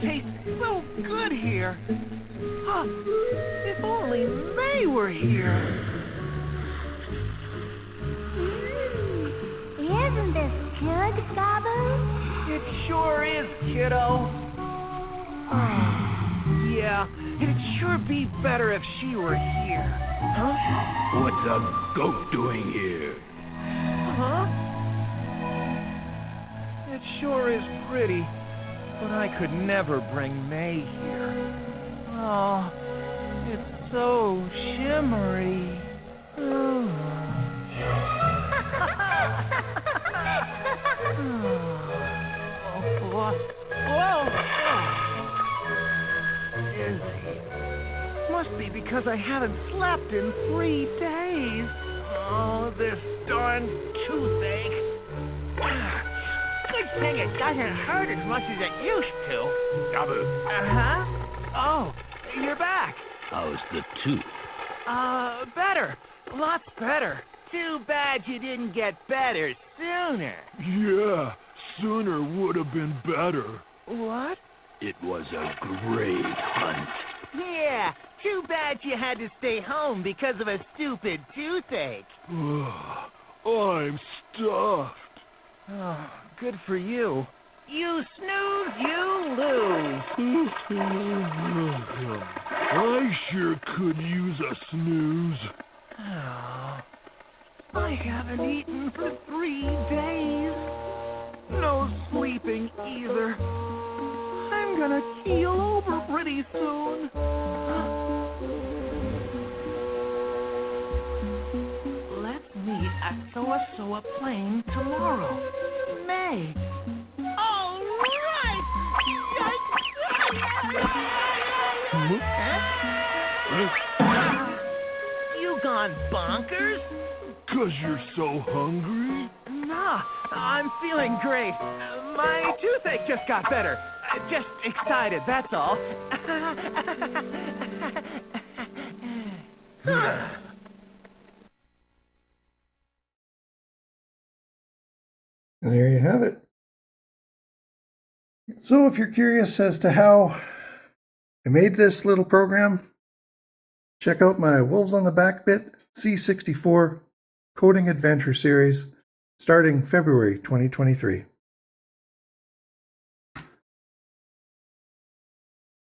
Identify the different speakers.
Speaker 1: tastes so good here. Huh, if only May were here.
Speaker 2: Isn't this good, Babu?
Speaker 1: It sure is, kiddo. Yeah, it'd sure be better if she were here. Huh?
Speaker 3: What's a goat doing here?
Speaker 1: Huh? It sure is pretty, but I could never bring May here. Oh, it's so shimmery. Oh, boy. Whoa! Izzy. Must be because I haven't slept in 3 days. Oh, this darn toothache. Good thing it doesn't hurt as much as it used to.
Speaker 3: Babu,
Speaker 1: Uh-huh. Oh, you're back.
Speaker 3: how's the tooth?
Speaker 1: Better. Lots better. Too bad you didn't get better sooner.
Speaker 3: Yeah, sooner would have been better.
Speaker 1: What?
Speaker 3: It was a great hunt.
Speaker 1: Yeah, too bad you had to stay home because of a stupid toothache.
Speaker 3: I'm stuffed.
Speaker 1: Oh, good for you. You snooze, you lose.
Speaker 3: I sure could use a snooze.
Speaker 1: Oh, I haven't eaten for 3 days. No sleeping either. I'm gonna keel over pretty soon. Let's meet at Soa Plain tomorrow. May. All right! You gone bonkers?
Speaker 3: 'Cause you're so hungry?
Speaker 1: Nah, I'm feeling great. My toothache just got better. Just excited, that's all.
Speaker 4: And there you have it. So if you're curious as to how I made this little program, check out my Wolves on the BackBit C64 Coding Adventure series starting February 2023.